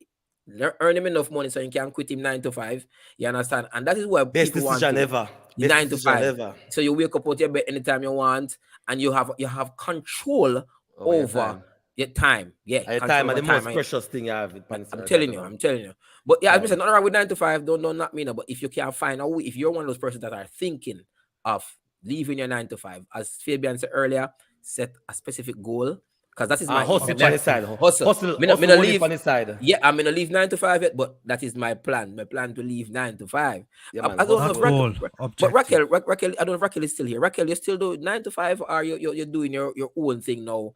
earn him enough money so you can quit him 9 to 5. You understand? And that is what Best people want to decision do. ever. Best Nine to decision five. ever. So you wake up out your bed anytime you want, and you have control Over your over time. your time. Yeah, And your control time are over the time. most precious thing you have in this I'm earth at telling the you, moment. I'm telling you. But yeah, as I said, Time. nothing wrong with 9 to 5. Don't not me, no. But if you can find a way, if you're one of those persons that are thinking of leaving your 9 to 5, as Fabian said earlier, set a specific goal, because that is And my aim. hustle on the side. Objective. Hustle. Hustle, Me hustle no only leave. on the side. Yeah, I'm gonna leave 9 to 5 yet, but that is my plan. My plan to leave 9 to 5. Yeah, I, man. I don't know Hustle if Not only. goal, But objective. Raquel, I don't know if Raquel is still here. Raquel, you still do 9 to 5, or you're doing your own thing now?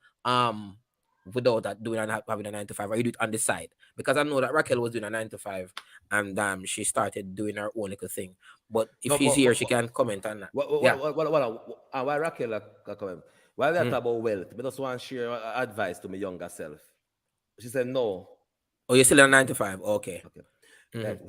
Without that doing and having a 9 to 5, or you do it on the side? Because I know that Raquel was doing a 9 to 5, and she started doing her own little thing. But if No, she's here, she can comment on that. Yeah. why Raquel come? While we are Mm. talking about wealth, I just want to share advice to my younger self. She said, no. Oh, you're still in a 9 to 5. Okay. Okay. Mhm.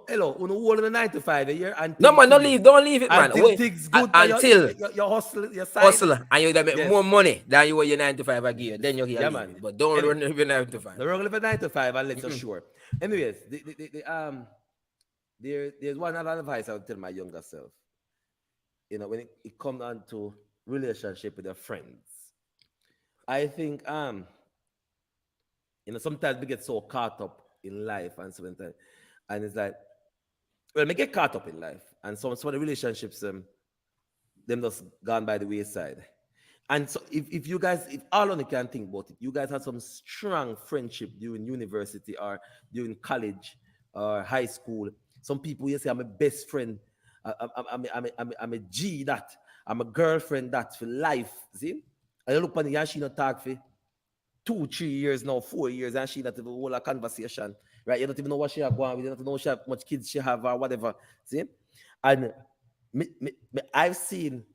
Hello, you know, hold in the 9 to 5 a year No until man, don't things leave. Don't leave it, man. until Wait things good for until your hustle, your side. hustle, and you make Yes. more money than you were your 9 to 5 a year. Then you can Yeah, leave man. it. But don't Any, run your 9 to 5. the regular 9 to 5 and let's Mm-mm. assure. Anyways, there's one other advice I would tell my younger self. You know, when it comes down to relationship with your friends. I think sometimes we get so caught up in life and sometimes and it's like, well, we get caught up in life and some of the relationships them just gone by the wayside. And so if you guys, if all of you can think about it, you guys had some strong friendship during university or during college or high school. Some people you say I'm a best friend, I'm a G that, I'm a girlfriend that for life. See? And you look on the and she not talk for 2, 3 years now, 4 years, and she not even hold a conversation. Right? You don't even know what she have going with, you don't know how much kids she have or whatever. See? And I've seen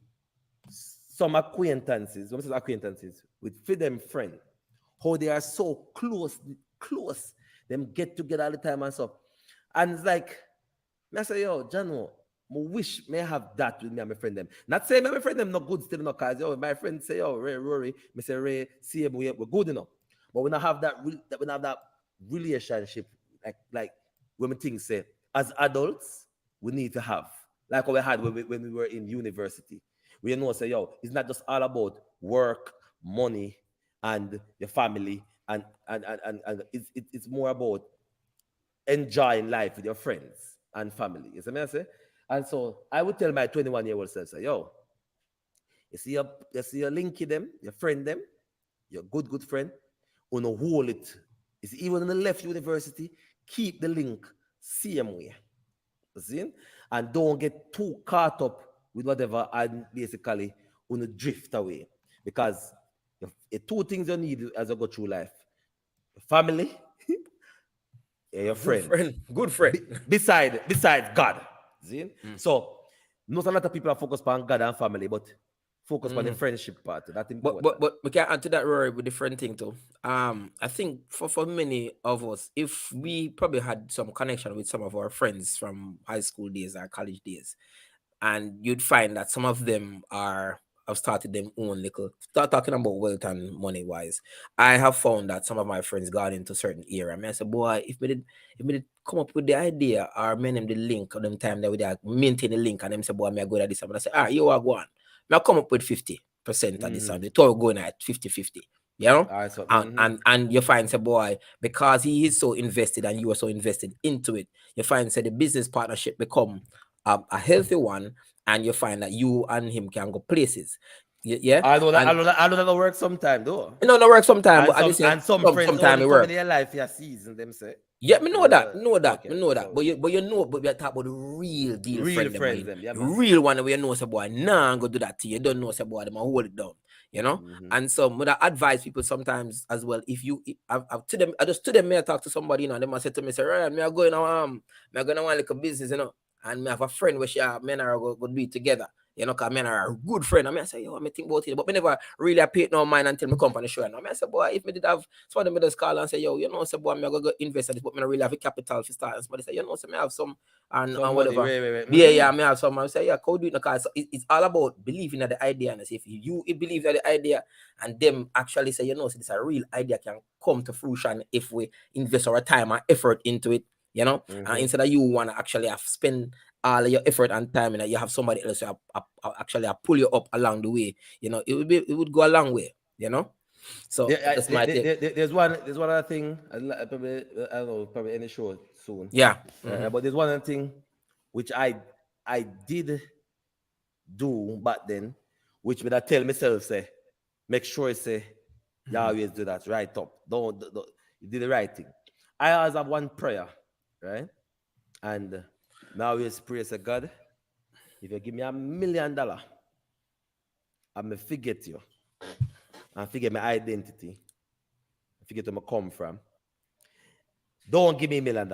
some acquaintances, when I say acquaintances, with for them friend, how they are so close, them get together all the time and stuff. And it's like, I say, yo, Jano, I wish may have that with me and my friend them. Not saying my friend them not good still enough, cause yo, my friend say, yo, Ray, Rory, me say Ray, see him, we're good enough. But when I have when I have that relationship, like when things say, as adults, we need to have. Like what we had when we were in university. We know say, yo, it's not just all about work, money, and your family, and it's more about enjoying life with your friends and family. You see me I say? And so I would tell my 21-year-old self, say, yo, you see your linky them, your friend them, your good friend, on a hold it. You see, even in the left university, keep the link same way. You see? And don't get too caught up with whatever and basically on a drift away. Because two things you need as you go through life: your family and your Good friends. friend. Good friend. Besides God. See? Mm. So not a lot of people are focused on God and family, but focus on the Mhm. friendship part. That's But but important. but we can add to that, Rory, with different thing too. I think for many of us, if we probably had some connection with some of our friends from high school days or college days, and you'd find that some of them are have started them own little start talking about wealth and money wise. I have found that some of my friends got into certain era. I mean, I said, boy, if we did come up with the idea or men them the link or them time that we did maintain the link and them say, boy, me I go at this. And I say, you are going. Now come up with 50% of this Mm-hmm. and the total going at 50-50. You know? All right, so And, and and you find say boy, because he is so invested and you are so invested into it, you find say the business partnership become a healthy one, and you find that you and him can go places. Yeah, I know that I and know that I know that work sometime though. you know, no work sometime, And but at the some same and some friends sometime only it come in work. your life for your season, them say. Yeah, me You know know that, that. me Okay. know that. So But we are talking about the real deal real friend them, friends mean them, yeah the man. real one where you know say boy, nah, go do that to you. You don't know say boy, them a hold it down. You know, Mm-hmm. and so would I advise people sometimes as well. If you, I've to them, I just to them, may I talk to somebody, you know, and they must say to me, say, Ryan, me I going to me I going to want like a business, you know, and me have a friend where she, me and her go do it together. You know, cause me and her are a good friend. I mean, I say, yo, I think about it, but me never really I paid no mind until my company show. And I mean, I say, boy, if me did have somebody me just call and say, yo, you know, say, boy, me I go invest in this, but me not really have a capital for start. And somebody say, you know, say, me have some Some and money, whatever. right. Yeah, Mm-hmm. yeah, I may have some. I say, yeah, could do it because it's all about believing in the idea. And if you believe that the idea and them actually say, you know, so this a real idea can come to fruition if we invest our time and effort into it, you know, and Mm-hmm. instead of you want to actually have spend all of your effort and time and you have somebody else who actually pull you up along the way, you know, it would go a long way, you know. So that's my take. There's one other thing. Probably I don't know, probably any show soon. Yeah. Hmm. But there's one other thing which I did do back then, which me I tell myself say, make sure say You always do that right up. You did the right thing. I always have one prayer, right? And I always pray, say, God, if you give me $1 million, I'm going to forget you and forget my identity, forget where I come from. Don't give me $1 million.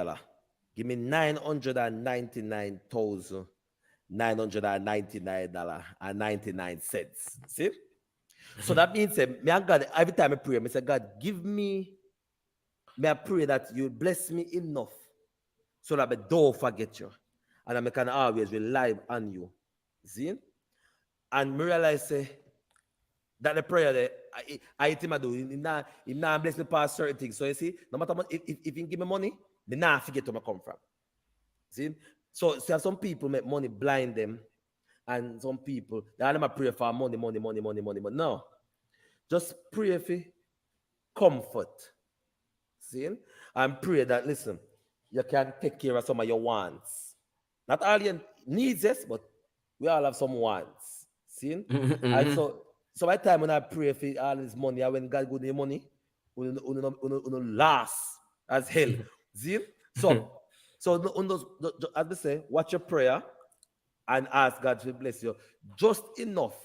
Give me $999,999.99. See? So that means me and God, every time I pray, I say, God, give me, may I pray that you bless me enough so that I don't forget you. And I can always rely on you. See? And I realize that the prayer that I him I do, he not bless me past certain things. So you see, no matter what, if he give me money, they not forget where I come from. See? So some people make money blind them, and some people they never pray for money, money, money, money, money, but no. Just pray for comfort. See? And pray that listen, you can take care of some of your wants. Not all your needs, yes, but we all have some wants. See? And so by the time when I pray for all this money, and when God give me money, we last as hell. See? As they say, watch your prayer and ask God to bless you just enough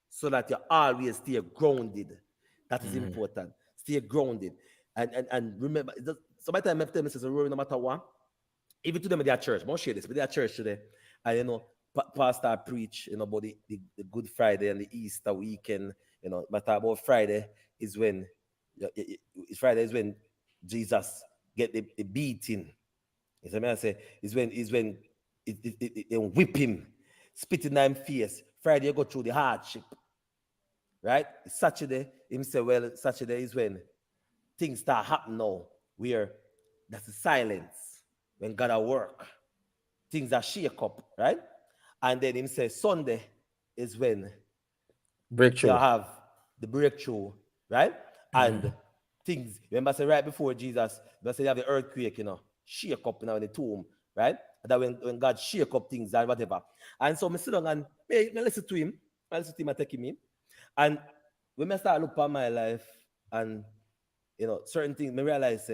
so that you always stay grounded. That is important. Stay grounded. And remember, so by the time I tell me, says, no matter what, even to them in their church, I won't share this, but their church today, and pastor preach, about the Good Friday and the Easter weekend, but about Friday is when, Friday is when Jesus get the beating. You see me I say, is when they whip him, spit in him face. Friday you go through the hardship, right? Saturday, him say, well, Saturday is when things start happening now, where that's the silence, when God at work, things are shake up, right? And then him say Sunday is when you Breakthrough. have the breakthrough, right? And things, remember, say right before Jesus, they say you have the earthquake, shake up in the tomb, right? That when God shake up things and whatever. And so I sit down and I listen to him, and take him in. And when I start look at my life and certain things, I realize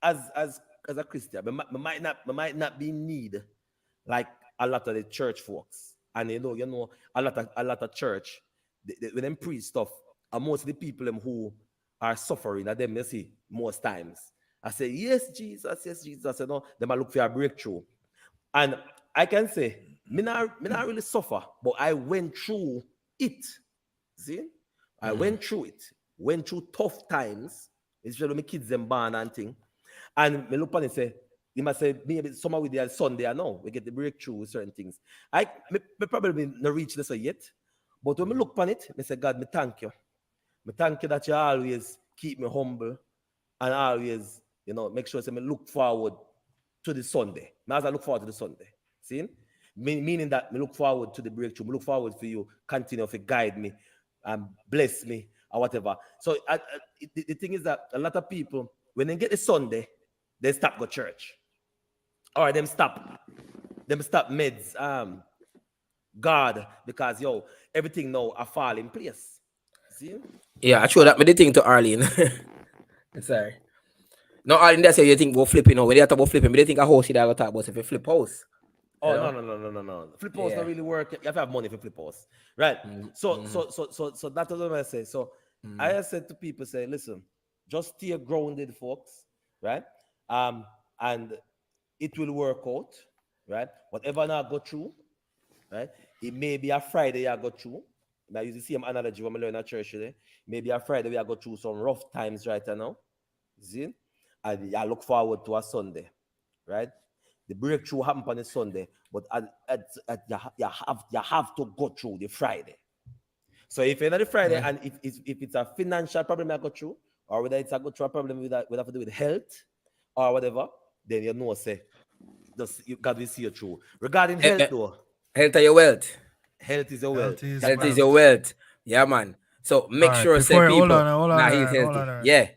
as a Christian, I might not be in need like a lot of the church folks. And a lot of church, when them preach stuff, and most of the people who are suffering at them, you see, most times. I say, yes, Jesus, them I look for a breakthrough. And I can say, me not really suffer, but I went through it. See? I went through it. Went through tough times, especially when my kids them born and thing. And me look on and say, you must say, maybe somehow with their Sunday, I know, we get the breakthrough with certain things. Me probably not reach this yet. But when I look on it, I say, God, me thank you. Me thank you that you always keep me humble and always, make sure I look forward to the Sunday. As I look forward to the Sunday. See? Meaning that me look forward to the breakthrough. Me look forward for you continue to guide me and bless me or whatever. So the thing is that a lot of people, when they get the Sunday, they stop go church. Or them stop meds, God, because everything now a fall in place. See? Yeah, I showed that me the thing to Arlene. Sorry. No, Arlene, that's say you think about flipping. When they talk about flipping, but they think a house you gotta talk about if you flip house. Oh, no. Flip house don't really work. You have to have money for flip house. Right. So that's what I say. So I said to people, say, listen, just stay grounded, folks, right? And it will work out, right? Whatever now go through, right? It may be a Friday I go through. Now you see some analogy when I learn at church today. Maybe a Friday we are go through some rough times right now. See? And I look forward to a Sunday, right? The breakthrough happen on a Sunday, but you have to go through the Friday. So if you're not the Friday, and if it's a financial problem I go through, or whether it's a go through a problem with that have to do with health or whatever, then say God will see you through. Regarding health though, Health are your wealth. health is a wealth. Health is Health is wealth. your wealth. Yeah, man. So All make right, sure say before people hold on, now he's Aaron, hold on, healthy. Aaron. Yeah.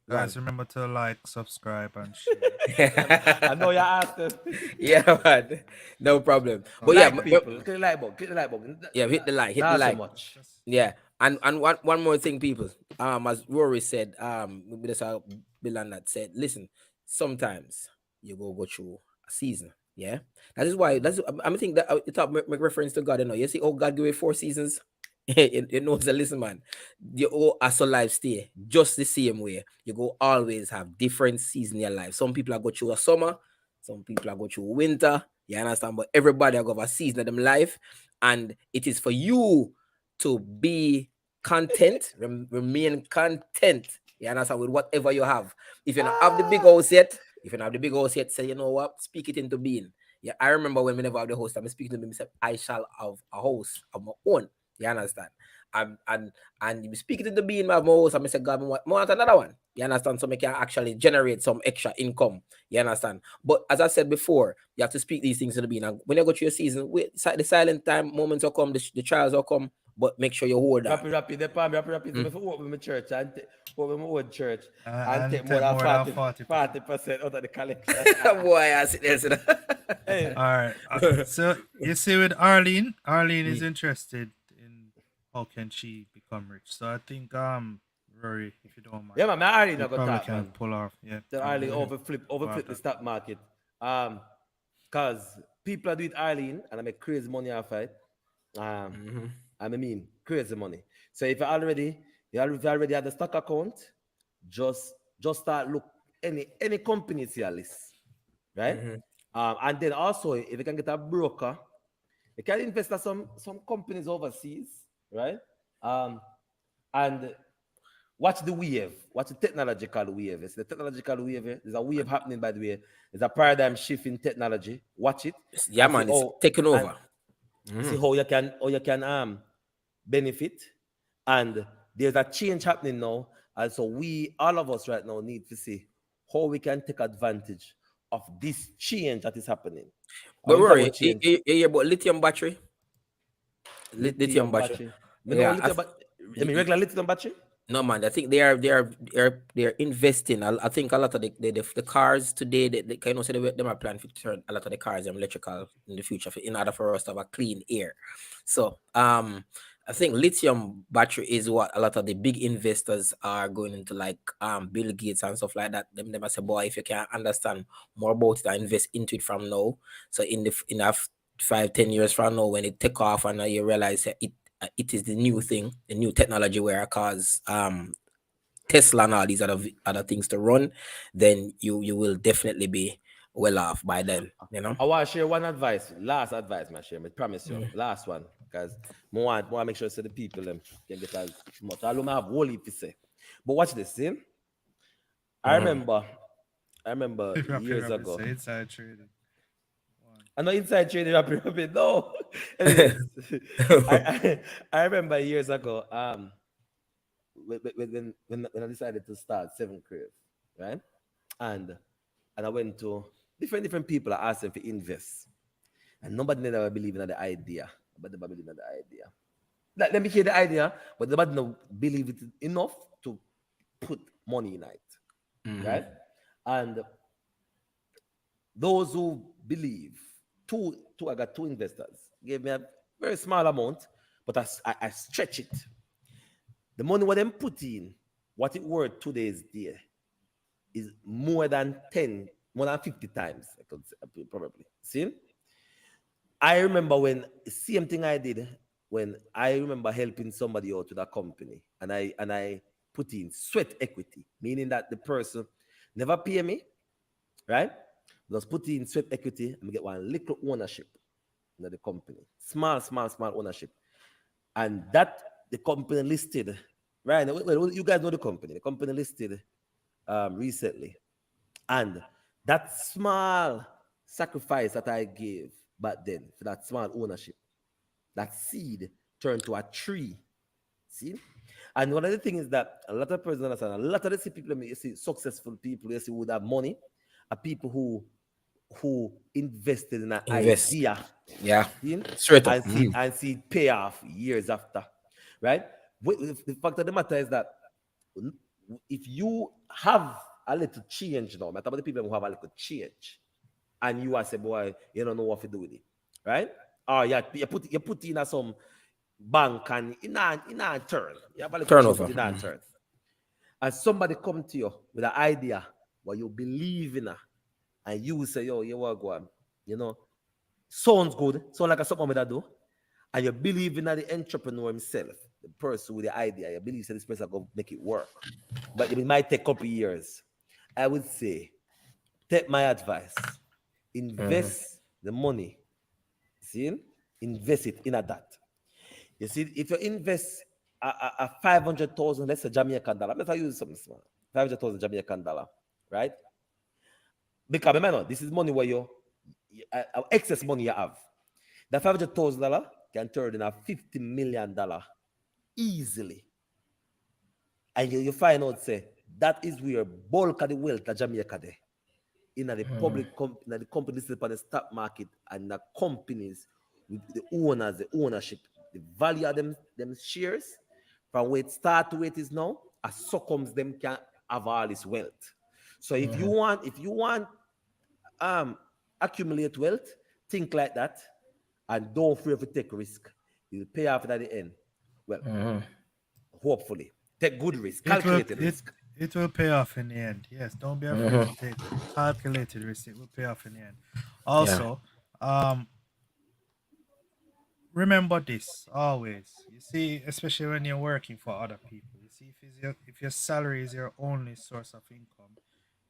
Go on. Guys, remember to like, subscribe, and share. I know you asked them. Yeah, man. No problem. But yeah, Like people, click the like button. yeah, hit the like, Not so like. much. Just Yeah. And one more thing, people. As Rory said, maybe that's how Bill and that said. Listen, sometimes you go through a season. Yeah, that is why. That's I think that it make reference to God. You know, you see, oh, God give you 4 seasons. You know, so listen, man. You all as a life stay just the same way. You go always have different seasons in your life. Some people are go through a summer, some people are go through winter. You understand? But everybody are go have a season of them life, and it is for you to be content, remain content. You understand with whatever you have. If you don't have the big Ah, house yet, if you don't have the big house yet, say you know what, speak it into being. Yeah, I remember when we never have the house, I'm speaking to me, say, I shall have a house of my own. You understand? And you speak it into being my house, and I say, God, I want another one. You understand? So I can actually generate some extra income. You understand? But as I said before, you have to speak these things to the being. And when you go through your season, wait, the silent time moments will come, the trials will come, but make sure you hold on. rapid, the palm, rapid. So Mm. if I open my church and open my own church and And take more take than more than 40, 40%. 40% out of the collection. Boy, I sit there. Sit Hey, All right. So you see, with Arlene, Arlene is Mm. interested in how can she become rich. So I think, Rory, if you don't yeah, mind, man, I already we not gonna probably talk, can man. pull off. Yeah, Then can Arlene pull Mhm. off overflip the that. stock market. Um, cause people are doing Arlene and I make crazy money off it. Um, Mhm. I mean crazy money. So if you already have the stock account, just start look any company to your list, right? Mhm. And then also if you can get a broker, you can invest in some companies overseas, right? Um, and watch the wave. Watch the technological wave. It's the technological wave. There's a wave happening, by the way. There's a paradigm shift in technology. Watch it Yeah, and see man, it's how taking and over. see Mhm. how you can benefit. And there's a change happening now. And so we all of us right now need to see how we can take advantage of this change that is happening. And But when we talk Rory, about change, you hear about lithium battery? Lithium lithium battery. battery. Me know Yeah, lithium, I mean regular lithium battery. no, man. I think they're investing. I think a lot of the cars today, they kind of say they are planning to turn a lot of the cars electrical in the future in order for us to have a clean air. So I think lithium battery is what a lot of the big investors are going into, like Bill Gates and stuff like that. Them I say, boy, if you can understand more about it and invest into it from now, so in 5-10 years from now, when it take off and you realize that it is the new thing, the new technology where it cause Tesla and all these other things to run, then you will definitely be well off by then. You know. I want to share one advice, last advice, my share. I promise you, Mm. last one, because I want to make sure so the people can get as much. I don't have whole heap to say, but watch this. See, I Mhm. remember, I remember Rapid, years rapid. ago. Say inside trading. One. I know inside trading rapid. No, anyways, I, I I remember years ago. When I decided to start Seven Crave, right, and and I went to different people. I asked them to invest. And nobody never believe in the idea. Nobody never believe in the idea. Like, let me hear the idea, but nobody no believe it enough to put money in it. Mhm. Right? And those who believe, I got two investors, gave me a very small amount, but I stretch it. The money what them put in, what it worth today's day is more than 10, more than 50 times, I could say, probably. See? I remember when same thing I did when I remember helping somebody out with a company and I put in sweat equity, meaning that the person never pay me, right? Just put in sweat equity and get one little ownership in the company. Small ownership. And that the company listed, right? Well, you guys know the company. The company listed recently. And that small sacrifice that I gave back then for that small ownership, that seed turned to a tree. See? And one of the things is that a lot of persons understand, a lot of the people you see successful people, you see who have money, are people who invested in an Invest. idea, Yeah. see, Straight up. and see Mhm. and see it pay off years after. Right? The fact of the matter is that if you have a little change now, matter about the people who have a little change, and you are say, boy, you don't know what to do with it, right? Or you put in some. bank and in a turn. You have a little change, Turnover. but in a turn. And somebody come to you with an idea what you believe in, and you say, yo, you want go on, you know, sounds good, sound like a something that do, and you believe in the entrepreneur himself, the person with the idea, you believe that this person going to make it work. But it might take a couple of years. I would say, take my advice, invest the money, see, invest it in a that. You see, if you invest a 500,000, let's say Jamaican dollar, let's use something small, 500,000 Jamaican dollar, right? Because remember, this is money where excess money you have. That $500,000 can turn in a $50 million easily. And you find out, say, that is where bulk of the wealth of Jamaica there. In the in the companies on the stock market and the companies with the owners, the ownership, the value of them shares from where it start to where it is now, as succumbs them can have all this wealth. So if you want um accumulate wealth, think like that, and don't fear to take risk. You'll pay off at the end. Well, hopefully. Take good risk, It will calculated it risk. it will pay off in the end. Yes, don't be afraid to take calculated risk. It will pay off in the end. Yeah. Also, remember this always. You see, especially when you're working for other people. You see, if your salary is your only source of income,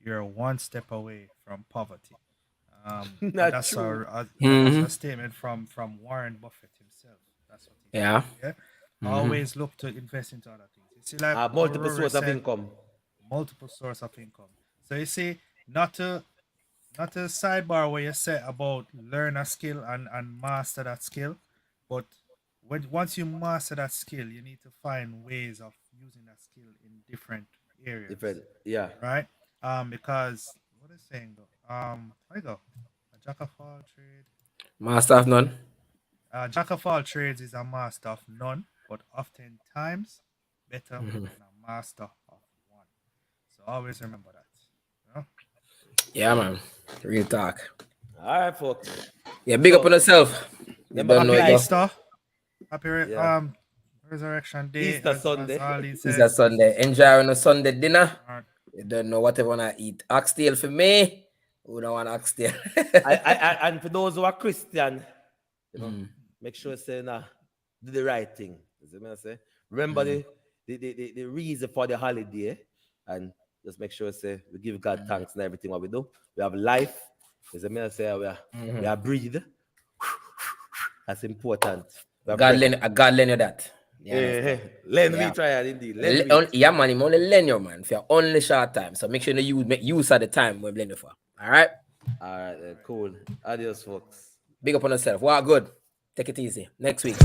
you're one step away from poverty. And Not that's true. that's Mm-hmm. a statement from Warren Buffett himself. That's what he said. Yeah. Yeah, Mm-hmm. always look to invest into other things. You see, like how Multiple Rory source of said, income. multiple source of income. So you see, not a sidebar where you say about learn a skill and master that skill, but once you master that skill, you need to find ways of using that skill in different areas, Different. Yeah. right? Because what is saying though? How you go? A jack of all trade. Master of none. A jack of all trades is a master of none, but oftentimes better Mm-hmm. than a master of one. So always remember that. You know? Yeah, man. Real talk. All right, folks. Yeah, big up on So yourself. You remember don't know Happy it though. tonight, Easter. Happy yeah, Resurrection Day, Easter as Sunday. Ali It's a said. Sunday. Enjoy on a Sunday dinner. All right. You don't know what I wanna eat. Oxtail for me. Who don't want oxtail? And for those who are Christian, you know, Mm, make sure say nah, do the right thing. You see what I say? Remember mm, the reason for the holiday, and just make sure say we give God thanks and everything what we do. We have life. As a man say we are breathe. That's important. We have breath. God lend you that. You understand? Lend we Yeah. try it indeed. Lend we it. Yeah, man, him only lend you, man, for only short time. So make sure you make use of the time we lend you for. All right? All right, cool. Adios, folks. Big up on yourself. Wow, good. Take it easy. Next week.